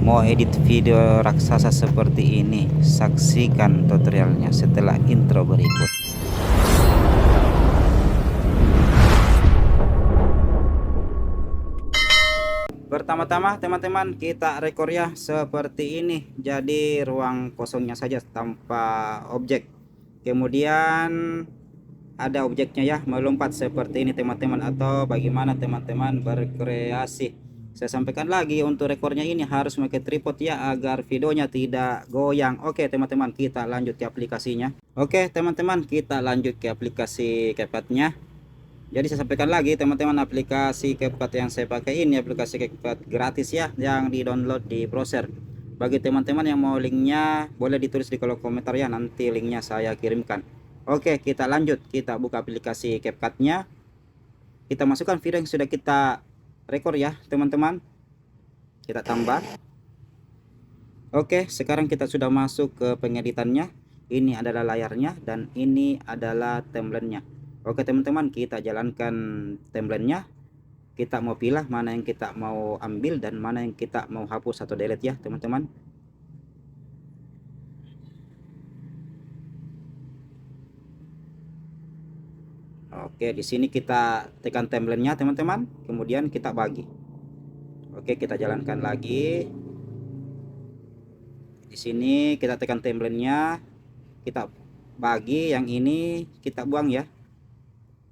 Mau edit video raksasa seperti ini? Saksikan tutorialnya setelah intro berikut. Pertama-tama teman-teman kita rekor ya seperti ini. Jadi ruang kosongnya saja tanpa objek. Kemudian ada objeknya ya, melompat seperti ini teman-teman, atau bagaimana teman-teman berkreasi. Saya sampaikan lagi, untuk rekornya ini harus pakai tripod ya, agar videonya tidak goyang. Oke teman-teman, kita lanjut ke aplikasinya. Oke teman-teman, kita lanjut ke aplikasi CapCut-nya. Jadi saya sampaikan lagi teman-teman, aplikasi CapCut yang saya pakai ini aplikasi CapCut gratis ya, yang di download di browser. Bagi teman-teman yang mau linknya, boleh ditulis di kolom komentar ya, nanti linknya saya kirimkan. Oke, kita lanjut. Kita buka aplikasi CapCut-nya. Kita masukkan video yang sudah kita rekor ya, teman-teman. Kita tambah. Oke, sekarang kita sudah masuk ke pengeditannya. Ini adalah layarnya dan ini adalah timeline-nya. Oke, teman-teman, kita jalankan timeline-nya. Kita mau pilih mana yang kita mau ambil dan mana yang kita mau hapus atau delete ya, teman-teman. Oke, di sini kita tekan timeline-nya teman-teman, kemudian kita bagi. Oke, kita jalankan lagi. Di sini kita tekan timeline-nya, kita bagi, yang ini kita buang ya.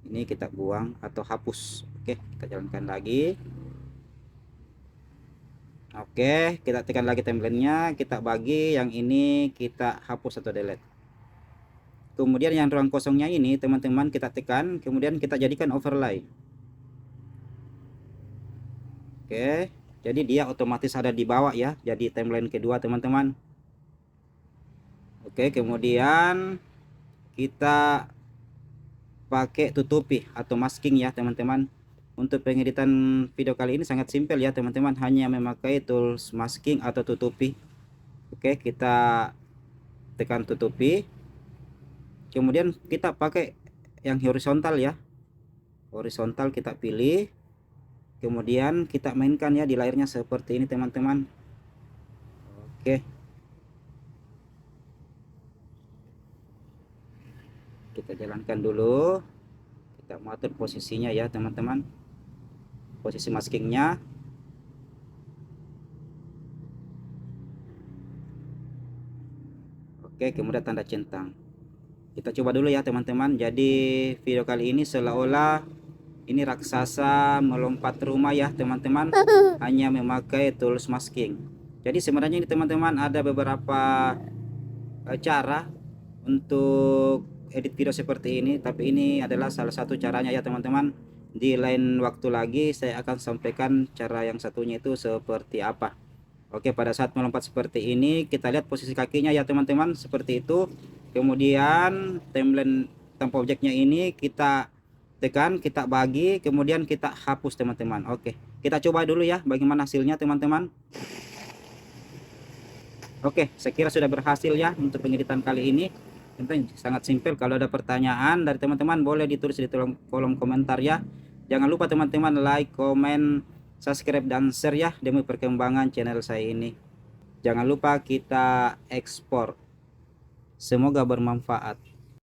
Ini kita buang atau hapus. Oke, kita jalankan lagi. Oke, kita tekan lagi timeline-nya, kita bagi, yang ini kita hapus atau delete. Kemudian yang ruang kosongnya ini teman-teman kita tekan, kemudian kita jadikan overlay. Oke, jadi dia otomatis ada di bawah ya, jadi timeline kedua teman-teman. Oke, kemudian kita pakai tutupi atau masking ya teman-teman. Untuk pengeditan video kali ini sangat simpel ya teman-teman, hanya memakai tools masking atau tutupi. Oke, kita tekan tutupi, kemudian kita pakai yang horizontal ya, horizontal kita pilih, kemudian kita mainkan ya di layarnya seperti ini teman-teman. Oke, kita jalankan dulu, kita atur posisinya ya teman-teman, posisi maskingnya. Oke, kemudian tanda centang. Kita coba dulu ya teman-teman. Jadi video kali ini seolah-olah ini raksasa melompat rumah ya teman-teman, hanya memakai tools masking. Jadi sebenarnya ini teman-teman ada beberapa cara untuk edit video seperti ini, tapi ini adalah salah satu caranya ya teman-teman. Di lain waktu lagi saya akan sampaikan cara yang satunya itu seperti apa. Oke, pada saat melompat seperti ini kita lihat posisi kakinya ya teman-teman, seperti itu. Kemudian timeline tanpa objeknya ini kita tekan, kita bagi, kemudian kita hapus teman-teman. Oke, kita coba dulu ya bagaimana hasilnya teman-teman. Oke, saya kira sudah berhasil ya untuk pengeditan kali ini. Tentu sangat simpel. Kalau ada pertanyaan dari teman-teman boleh ditulis di kolom komentar ya. Jangan lupa teman-teman like, komen, subscribe dan share ya demi perkembangan channel saya ini. Jangan lupa kita ekspor. Semoga bermanfaat.